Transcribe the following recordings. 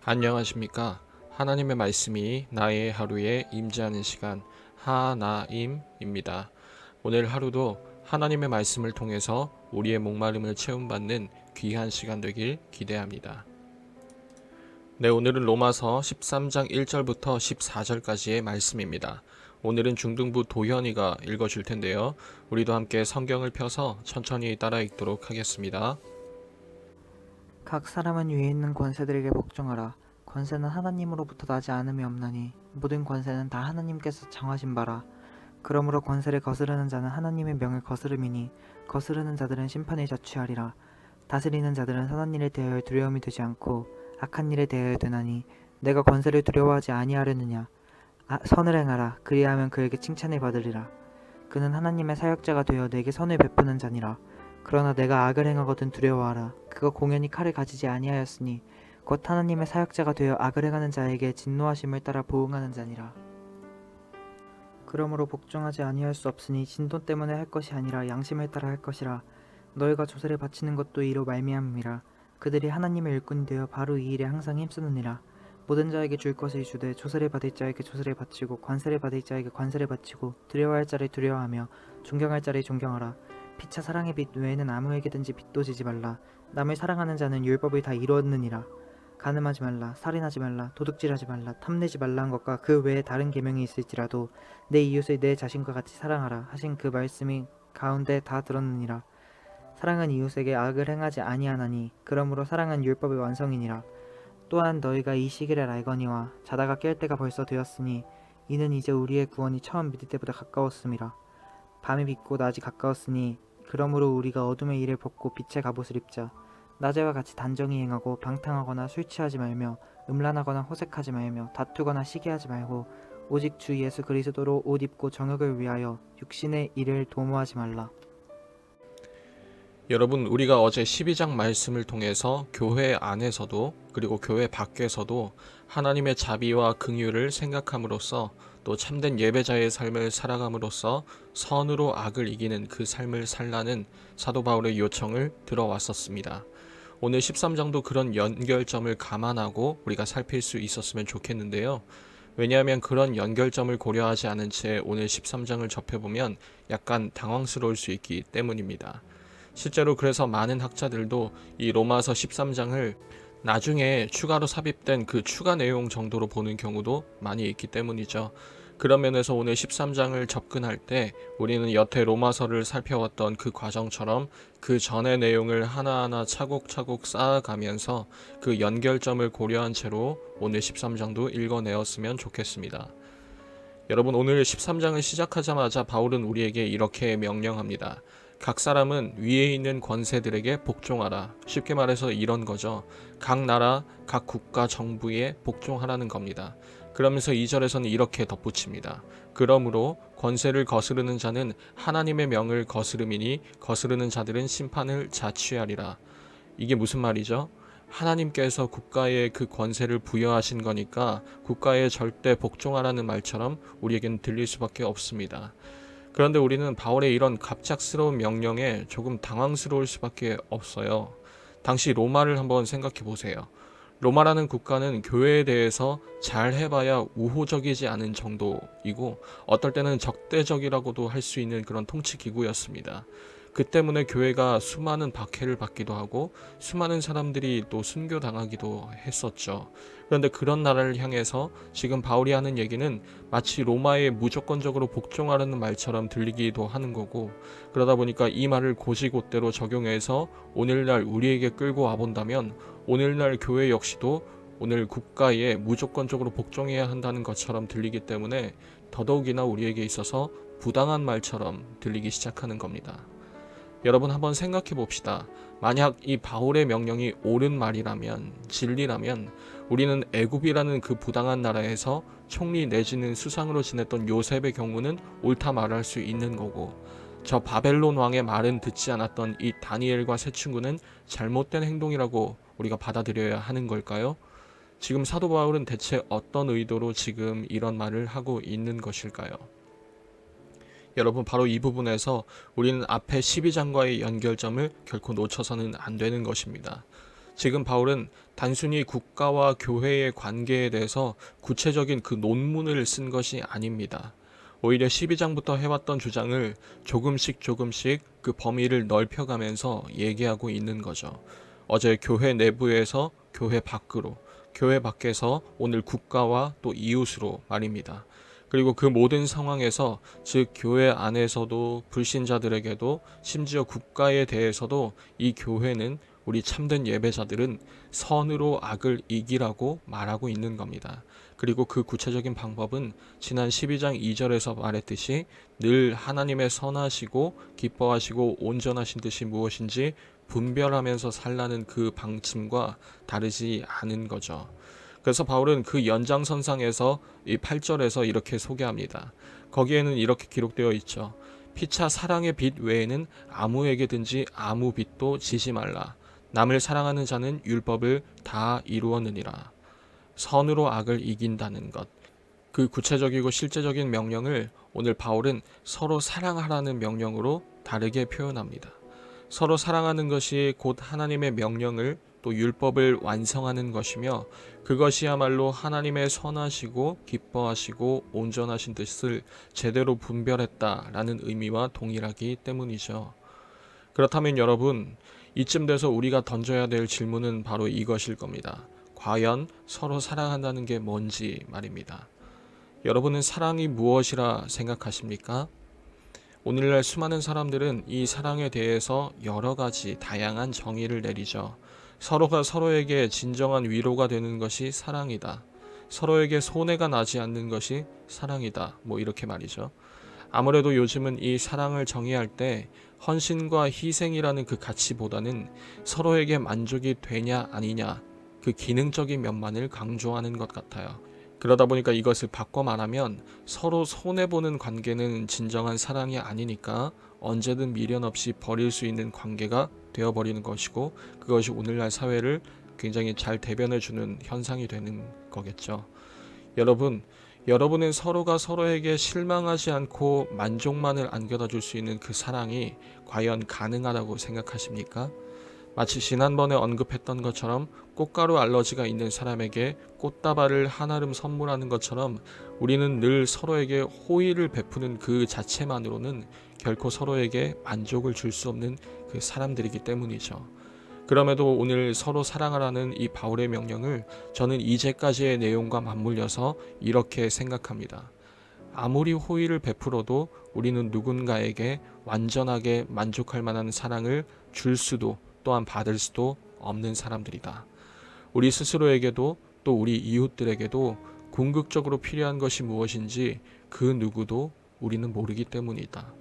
안녕하십니까. 하나님의 말씀이 나의 하루에 임재하는 시간 하나임입니다. 오늘 하루도 하나님의 말씀을 통해서 우리의 목마름을 채움받는 귀한 시간 되길 기대합니다. 네, 오늘은 로마서 13장 1절부터 14절까지의 말씀입니다. 오늘은 중등부 도현이가 읽어줄 텐데요. 우리도 함께 성경을 펴서 천천히 따라 읽도록 하겠습니다. 각 사람은 위에 있는 권세들에게 복종하라. 권세는 하나님으로부터 나지 않음이 없나니 모든 권세는 다 하나님께서 정하신 바라. 그러므로 권세를 거스르는 자는 하나님의 명을 거스름이니 거스르는 자들은 심판을 자취하리라. 다스리는 자들은 선한 일에 대하여 두려움이 되지 않고 악한 일에 대하여 되나니 내가 권세를 두려워하지 아니하려느냐. 선을 행하라. 그리하면 그에게 칭찬을 받으리라. 그는 하나님의 사역자가 되어 내게 선을 베푸는 자니라. 그러나 내가 악을 행하거든 두려워하라. 그가 공연히 칼을 가지지 아니하였으니 곧 하나님의 사역자가 되어 악을 행하는 자에게 진노하심을 따라 보응하는 자니라. 그러므로 복종하지 아니할 수 없으니 진돈 때문에 할 것이 아니라 양심을 따라 할 것이라. 너희가 조세를 바치는 것도 이로 말미암음이라. 그들이 하나님의 일꾼이 되어 바로 이 일에 항상 힘쓰느니라. 모든 자에게 줄 것을 주되 조세를 받을 자에게 조세를 바치고 관세를 받을 자에게 관세를 바치고 두려워할 자를 두려워하며 존경할 자를 존경하라. 피차 사랑의 빛 외에는 아무에게든지 빚도 지지 말라. 남을 사랑하는 자는 율법을 다 이루었느니라. 간음하지 말라, 살인하지 말라, 도둑질하지 말라, 탐내지 말라 한 것과 그 외에 다른 계명이 있을지라도 내 이웃을 내 자신과 같이 사랑하라 하신 그 말씀이 가운데 다 들었느니라. 사랑은 이웃에게 악을 행하지 아니하나니 그러므로 사랑은 율법의 완성이니라. 또한 너희가 이 시기를 알거니와 자다가 깰 때가 벌써 되었으니 이는 이제 우리의 구원이 처음 믿을 때보다 가까웠음이라. 밤이 빛고 낮이 가까웠으니 그러므로 우리가 어둠의 일을 벗고 빛의 갑옷을 입자. 낮에와 같이 단정히 행하고 방탕하거나 술 취하지 말며 음란하거나 호색하지 말며 다투거나 시기하지 말고 오직 주 예수 그리스도로 옷 입고 정욕을 위하여 육신의 일을 도모하지 말라. 여러분, 우리가 어제 12장 말씀을 통해서 교회 안에서도 그리고 교회 밖에서도 하나님의 자비와 긍휼을 생각함으로써 또 참된 예배자의 삶을 살아감으로써 선으로 악을 이기는 그 삶을 살라는 사도 바울의 요청을 들어왔었습니다. 오늘 13장도 그런 연결점을 감안하고 우리가 살필 수 있었으면 좋겠는데요. 왜냐하면 그런 연결점을 고려하지 않은 채 오늘 13장을 접해보면 약간 당황스러울 수 있기 때문입니다. 실제로 그래서 많은 학자들도 이 로마서 13장을 나중에 추가로 삽입된 그 추가 내용 정도로 보는 경우도 많이 있기 때문이죠. 그런 면에서 오늘 13장을 접근할 때 우리는 여태 로마서를 살펴왔던 그 과정처럼 그 전의 내용을 하나하나 차곡차곡 쌓아가면서 그 연결점을 고려한 채로 오늘 13장도 읽어내었으면 좋겠습니다. 여러분, 오늘 13장을 시작하자마자 바울은 우리에게 이렇게 명령합니다. 각 사람은 위에 있는 권세들에게 복종하라. 쉽게 말해서 이런 거죠. 각 나라, 각 국가 정부에 복종하라는 겁니다. 그러면서 2절에서는 이렇게 덧붙입니다. 그러므로 권세를 거스르는 자는 하나님의 명을 거스름이니 거스르는 자들은 심판을 자취하리라. 이게 무슨 말이죠? 하나님께서 국가에 그 권세를 부여하신 거니까 국가에 절대 복종하라는 말처럼 우리에겐 들릴 수밖에 없습니다. 그런데 우리는 바울의 이런 갑작스러운 명령에 조금 당황스러울 수밖에 없어요. 당시 로마를 한번 생각해 보세요. 로마라는 국가는 교회에 대해서 잘 해봐야 우호적이지 않은 정도이고 어떨 때는 적대적이라고도 할 수 있는 그런 통치 기구였습니다. 그 때문에 교회가 수많은 박해를 받기도 하고 수많은 사람들이 또 순교당하기도 했었죠. 그런데 그런 나라를 향해서 지금 바울이 하는 얘기는 마치 로마에 무조건적으로 복종하라는 말처럼 들리기도 하는 거고, 그러다 보니까 이 말을 곧이곧대로 적용해서 오늘날 우리에게 끌고 와본다면 오늘날 교회 역시도 오늘 국가에 무조건적으로 복종해야 한다는 것처럼 들리기 때문에 더더욱이나 우리에게 있어서 부당한 말처럼 들리기 시작하는 겁니다. 여러분, 한번 생각해 봅시다. 만약 이 바울의 명령이 옳은 말이라면, 진리라면 우리는 애굽이라는 그 부당한 나라에서 총리 내지는 수상으로 지냈던 요셉의 경우는 옳다 말할 수 있는 거고, 저 바벨론 왕의 말은 듣지 않았던 이 다니엘과 세 친구는 잘못된 행동이라고 우리가 받아들여야 하는 걸까요? 지금 사도 바울은 대체 어떤 의도로 지금 이런 말을 하고 있는 것일까요? 여러분, 바로 이 부분에서 우리는 앞에 12장과의 연결점을 결코 놓쳐서는 안 되는 것입니다. 지금 바울은 단순히 국가와 교회의 관계에 대해서 구체적인 그 논문을 쓴 것이 아닙니다. 오히려 12장부터 해왔던 주장을 조금씩 그 범위를 넓혀가면서 얘기하고 있는 거죠. 어제 교회 내부에서 교회 밖으로, 교회 밖에서 오늘 국가와 또 이웃으로 말입니다. 그리고 그 모든 상황에서, 즉 교회 안에서도 불신자들에게도 심지어 국가에 대해서도 이 교회는, 우리 참된 예배자들은 선으로 악을 이기라고 말하고 있는 겁니다. 그리고 그 구체적인 방법은 지난 12장 2절에서 말했듯이 늘 하나님의 선하시고 기뻐하시고 온전하신 뜻이 무엇인지 분별하면서 살라는 그 방침과 다르지 않은 거죠. 그래서 바울은 그 연장선상에서 이 8절에서 이렇게 소개합니다. 거기에는 이렇게 기록되어 있죠. 피차 사랑의 빚 외에는 아무에게든지 아무 빚도 지지 말라. 남을 사랑하는 자는 율법을 다 이루었느니라. 선으로 악을 이긴다는 것. 그 구체적이고 실제적인 명령을 오늘 바울은 서로 사랑하라는 명령으로 다르게 표현합니다. 서로 사랑하는 것이 곧 하나님의 명령을, 또 율법을 완성하는 것이며, 그것이야말로 하나님의 선하시고 기뻐하시고 온전하신 뜻을 제대로 분별했다라는 의미와 동일하기 때문이죠. 그렇다면 여러분, 이쯤 돼서 우리가 던져야 될 질문은 바로 이것일 겁니다. 과연 서로 사랑한다는 게 뭔지 말입니다. 여러분은 사랑이 무엇이라 생각하십니까? 오늘날 수많은 사람들은 이 사랑에 대해서 여러 가지 다양한 정의를 내리죠. 서로가 서로에게 진정한 위로가 되는 것이 사랑이다. 서로에게 손해가 나지 않는 것이 사랑이다. 이렇게 말이죠. 아무래도 요즘은 이 사랑을 정의할 때 헌신과 희생이라는 그 가치보다는 서로에게 만족이 되냐 아니냐, 그 기능적인 면만을 강조하는 것 같아요. 그러다 보니까 이것을 바꿔 말하면 서로 손해보는 관계는 진정한 사랑이 아니니까 언제든 미련 없이 버릴 수 있는 관계가 되어버리는 것이고, 그것이 오늘날 사회를 굉장히 잘 대변해주는 현상이 되는 거겠죠. 여러분은 서로가 서로에게 실망하지 않고 만족만을 안겨다 줄 수 있는 그 사랑이 과연 가능하다고 생각하십니까? 마치 지난번에 언급했던 것처럼 꽃가루 알러지가 있는 사람에게 꽃다발을 한아름 선물하는 것처럼 우리는 늘 서로에게 호의를 베푸는 그 자체만으로는 결코 서로에게 만족을 줄 수 없는 그 사람들이기 때문이죠. 그럼에도 오늘 서로 사랑하라는 이 바울의 명령을 저는 이제까지의 내용과 맞물려서 이렇게 생각합니다. 아무리 호의를 베풀어도 우리는 누군가에게 완전하게 만족할 만한 사랑을 줄 수도 또한 받을 수도 없는 사람들이다. 우리 스스로에게도 또 우리 이웃들에게도 궁극적으로 필요한 것이 무엇인지 그 누구도 우리는 모르기 때문이다.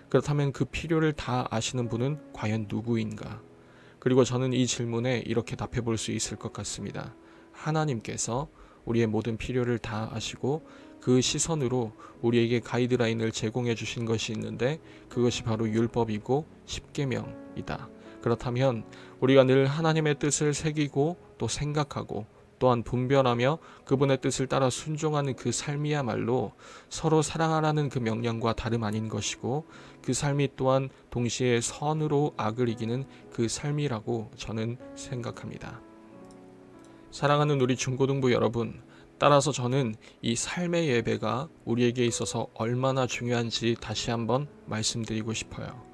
그렇다면 그 필요를 다 아시는 분은 과연 누구인가? 그리고 저는 이 질문에 이렇게 답해 볼 수 있을 것 같습니다. 하나님께서 우리의 모든 필요를 다 아시고 그 시선으로 우리에게 가이드라인을 제공해 주신 것이 있는데, 그것이 바로 율법이고 십계명이다. 그렇다면 우리가 늘 하나님의 뜻을 새기고 또 생각하고 또한 분별하며 그분의 뜻을 따라 순종하는 그 삶이야말로 서로 사랑하라는 그 명령과 다름 아닌 것이고, 그 삶이 또한 동시에 선으로 악을 이기는 그 삶이라고 저는 생각합니다. 사랑하는 우리 중고등부 여러분, 따라서 저는 이 삶의 예배가 우리에게 있어서 얼마나 중요한지 다시 한번 말씀드리고 싶어요.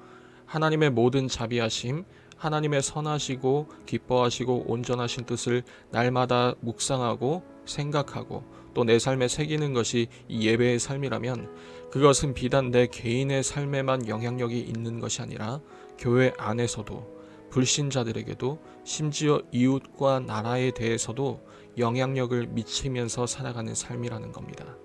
하나님의 모든 자비하심, 하나님의 선하시고 기뻐하시고 온전하신 뜻을 날마다 묵상하고 생각하고 또 내 삶에 새기는 것이 이 예배의 삶이라면, 그것은 비단 내 개인의 삶에만 영향력이 있는 것이 아니라 교회 안에서도 불신자들에게도 심지어 이웃과 나라에 대해서도 영향력을 미치면서 살아가는 삶이라는 겁니다.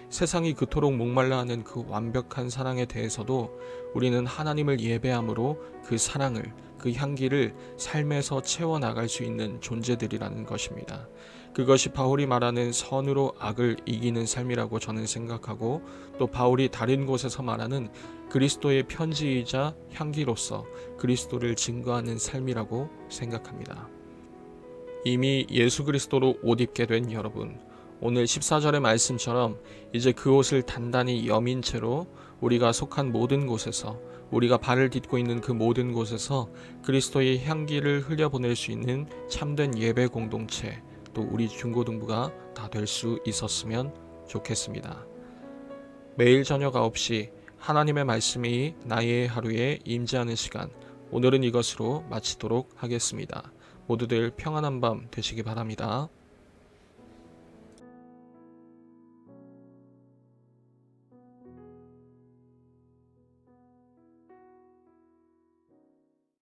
세상이 그토록 목말라 하는 그 완벽한 사랑에 대해서도 우리는 하나님을 예배함으로 그 사랑을, 그 향기를 삶에서 채워나갈 수 있는 존재들이라는 것입니다. 그것이 바울이 말하는 선으로 악을 이기는 삶이라고 저는 생각하고, 또 바울이 다른 곳에서 말하는 그리스도의 편지이자 향기로서 그리스도를 증거하는 삶이라고 생각합니다. 이미 예수 그리스도로 옷 입게 된 여러분, 오늘 14절의 말씀처럼 이제 그 옷을 단단히 여민 채로 우리가 속한 모든 곳에서 우리가 발을 딛고 있는 그 모든 곳에서 그리스도의 향기를 흘려보낼 수 있는 참된 예배 공동체, 또 우리 중고등부가 다 될 수 있었으면 좋겠습니다. 매일 저녁 9시 하나님의 말씀이 나의 하루에 임재하는 시간, 오늘은 이것으로 마치도록 하겠습니다. 모두들 평안한 밤 되시기 바랍니다.